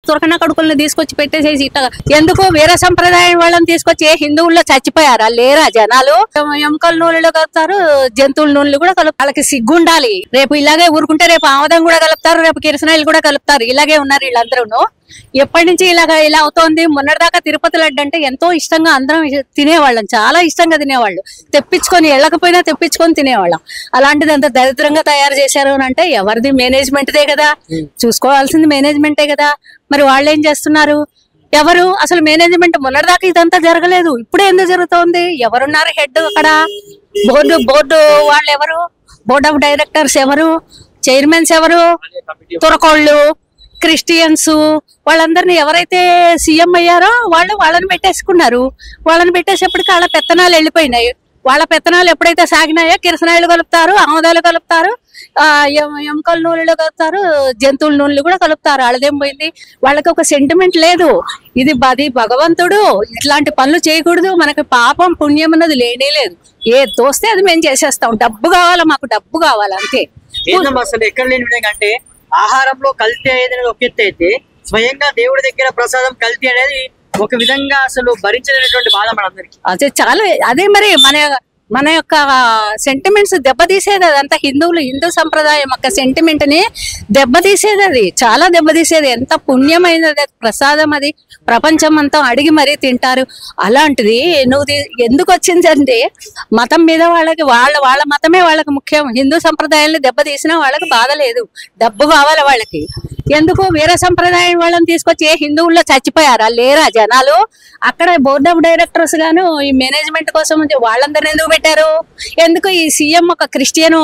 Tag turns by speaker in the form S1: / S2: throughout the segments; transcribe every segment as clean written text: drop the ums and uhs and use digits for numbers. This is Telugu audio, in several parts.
S1: తురకన కొడుకుల్ని తీసుకొచ్చి పెట్టేసేసి ఇట్లా ఎందుకు వేరే సంప్రదాయం వాళ్ళని తీసుకొచ్చి ఏ హిందువుల్లో చచ్చిపోయారా లేరా జనాలు? ఎముకల నూనెలు కలుపుతారు, జంతువుల నూనెలు కూడా కలుపుతారు. వాళ్ళకి సిగ్గుండాలి. రేపు ఇలాగే ఊరుకుంటే రేపు ఆమదం కూడా కలుపుతారు, రేపు కిరసనాయిలు కూడా కలుపుతారు. ఇలాగే ఉన్నారు వీళ్ళందరూ. ఎప్పటి నుంచి ఇలా అవుతోంది? మొన్నటిదాకా తిరుపతి లడ్డు అంటే ఎంతో ఇష్టంగా అందరం తినేవాళ్ళం, చాలా ఇష్టంగా తినేవాళ్ళు. తెప్పించుకొని వెళ్ళకపోయినా తెప్పించుకొని తినేవాళ్ళం. అలాంటిది అంత దరిద్రంగా తయారు చేశారు అని అంటే ఎవరిది? మేనేజ్మెంట్దే కదా, చూసుకోవాల్సింది మేనేజ్మెంటే కదా. మరి వాళ్ళు ఏం చేస్తున్నారు? ఎవరు అసలు మేనేజ్మెంట్? మొన్నటిదాకా ఇదంతా జరగలేదు, ఇప్పుడే ఎందుకు జరుగుతోంది? ఎవరున్నారు హెడ్ అక్కడ? బోర్డు వాళ్ళు ఎవరు? బోర్డ్ ఆఫ్ డైరెక్టర్స్ ఎవరు? చైర్మన్స్ ఎవరు? తురకోళ్ళు, క్రిస్టియన్స్, వాళ్ళందరినీ ఎవరైతే సీఎం అయ్యారో వాళ్ళని పెట్టేసుకున్నారు. వాళ్ళని పెట్టేసేప్పటికి వాళ్ళ పెత్తనాలు వెళ్ళిపోయినాయి. వాళ్ళ పెత్తనాలు ఎప్పుడైతే సాగినాయో కిరసనాయిలు కలుపుతారు, ఆమదాలు కలుపుతారు, ఎముకల నూనెలు కలుపుతారు, జంతువుల నూనెలు కూడా కలుపుతారు. వాళ్ళదేం పోయింది? వాళ్ళకి ఒక సెంటిమెంట్ లేదు. ఇది భగవంతుడు, ఇట్లాంటి పనులు చేయకూడదు, మనకి పాపం పుణ్యం అన్నది లేనే లేదు. ఏ తోస్తే అది మేము చేసేస్తాం. డబ్బు కావాలా, మాకు డబ్బు కావాలి అంతే.
S2: అసలు ఎక్కడ లేని విధంగా అంటే ఆహారంలో కల్తీ అనేది ఒక ఎత్తు అయితే, స్వయంగా దేవుడి దగ్గర ప్రసాదం కల్తీ అనేది ఒక విధంగా అసలు భరించలేనటువంటి బాధ మనందరికి.
S1: అదే చాలా, అదే మరి మన యొక్క సెంటిమెంట్స్ దెబ్బతీసేది. అదంతా హిందూ సంప్రదాయం యొక్క సెంటిమెంట్ ని దెబ్బతీసేది. అది చాలా దెబ్బతీసేది. ఎంత పుణ్యమైనది ప్రసాదం అది, ప్రపంచం అంతా అడిగి మరీ తింటారు. అలాంటిది నువ్వు ఎందుకు వచ్చిందంటే మతం మీద వాళ్ళకి వాళ్ళ మతమే వాళ్ళకి ముఖ్యం. హిందూ సంప్రదాయాన్ని దెబ్బతీసినా వాళ్ళకి బాధ లేదు, డబ్బు కావాలి వాళ్ళకి. ఎందుకు వేరే సంప్రదాయం వాళ్ళని తీసుకొచ్చి ఏ హిందువుల్లో చచ్చిపోయారా లేరా జనాలు? అక్కడ బోర్డ్ ఆఫ్ డైరెక్టర్స్ గాను ఈ మేనేజ్మెంట్ కోసం వాళ్ళందరినీ ఎందుకు పెట్టారు? ఎందుకు ఈ సీఎం ఒక క్రిస్టియన్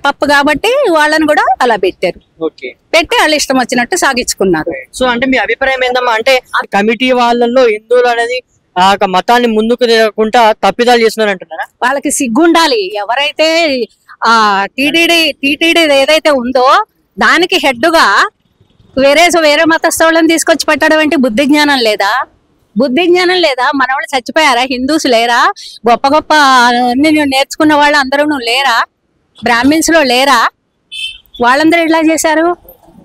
S1: పప్పు కాబట్టి వాళ్ళని కూడా అలా పెట్టారు. పెట్టి వాళ్ళు ఇష్టం వచ్చినట్టు సాగించుకున్నారు.
S2: సో అంటే మీ అభిప్రాయం ఏందమ్మా? అంటే కమిటీ వాళ్ళల్లో హిందువులు అనేది ఆ మతాన్ని ముందుకు తిరగకుండా తప్పిదాలు చేస్తున్నారు అంటున్నారా?
S1: వాళ్ళకి సిగ్గుండాలి. ఎవరైతే టీటీడీ ఏదైతే ఉందో దానికి హెడ్గా వేరే మతస్థులను తీసుకొచ్చి పెట్టడం అంటే బుద్ధి జ్ఞానం లేదా? మన వాళ్ళు చచ్చిపోయారా? హిందూస్ లేరా? గొప్ప నేర్చుకున్న వాళ్ళు అందరూ లేరా? బ్రాహ్మిన్స్ లో లేరా? వాళ్ళందరూ ఎట్లా చేశారు?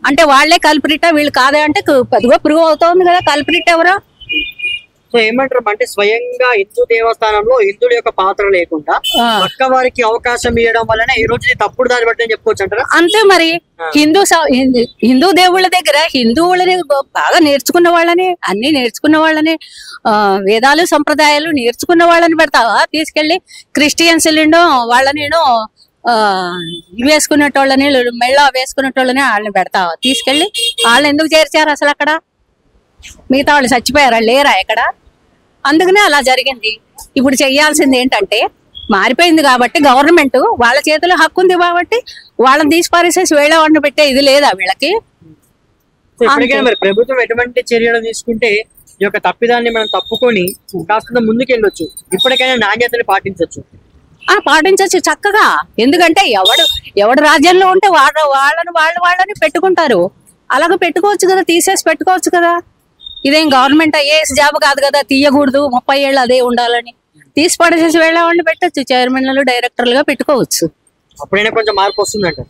S1: అంటే వాళ్లే కల్ప్రిటా, వీళ్ళు కాదా అంటే పెద్దగా ప్రూవ్ అవుతోంది కదా కల్ప్రిట్ ఎవరో.
S2: సో ఏమంటారు అంటే స్వయంగా హిందూ దేవస్థానంలో హిందువుల యొక్క పాత్ర లేకుండా పక్క వారికి అవకాశం ఇవ్వడం వల్లనే ఈ రోజు తప్పుడు దారి బట్టి చెప్పుకోవచ్చు అంటారా?
S1: అంతే మరి. హిందూ దేవుళ్ళ దగ్గర హిందువులని బాగా నేర్చుకున్న వాళ్ళని, అన్ని నేర్చుకున్న వాళ్ళని, వేదాలు సంప్రదాయాలు నేర్చుకున్న వాళ్ళని పెడతావా? తీసుకెళ్లి క్రిస్టియన్స్ వాళ్ళనేనో వేసుకునేటోళ్ళని, మెళ్ళ వేసుకునేటోళ్ళని వాళ్ళని పెడతావా? తీసుకెళ్లి వాళ్ళు ఎందుకు చేర్చారు అసలు అక్కడ? మిగతా వాళ్ళు చచ్చిపోయారా లేరా ఎక్కడ? అందుకనే అలా జరిగింది. ఇప్పుడు చెయ్యాల్సింది ఏంటంటే, మారిపోయింది కాబట్టి గవర్నమెంట్ వాళ్ళ చేతిలో హక్కు ఉంది కాబట్టి వాళ్ళని తీసి పారేసేసి వేళ వాడిని పెట్టే ఇది లేదా వీళ్ళకి?
S2: ప్రభుత్వం ఎటువంటి చర్యలు తీసుకుంటే ఈ యొక్క తప్పిదాన్ని మనం తప్పుకొని కాస్త ముందుకెళ్ళొచ్చు, ఇప్పటికైనా నాణ్యతని పాటించవచ్చు?
S1: పాటించవచ్చు చక్కగా. ఎందుకంటే ఎవడు రాజ్యంలో ఉంటే వాళ్ళని పెట్టుకుంటారు. అలాగే పెట్టుకోవచ్చు కదా, తీసేసి పెట్టుకోవచ్చు కదా. ఇదేం గవర్నమెంట్ ఐఏఎస్ జాబ్ కాదు కదా, తీయకూడదు 30 ఏళ్ళు అదే ఉండాలని. తీసి పడేసేసి వాళ్ళని పెట్టచ్చు, చైర్మన్లు డైరెక్టర్లుగా పెట్టుకోవచ్చు.
S2: అప్పుడైనా కొంచెం మార్పు వస్తుందంట.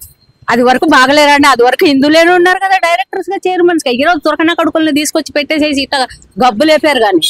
S1: అది వరకు బాగలేరండి. అది వరకు హిందువులేనే ఉన్నారు కదా డైరెక్టర్స్ గా, చైర్మన్స్ గా. ఈరోజు తురకన కొడుకుల్ని తీసుకొచ్చి పెట్టేసేసి ఇట్లా గబ్బు లేపారు కానీ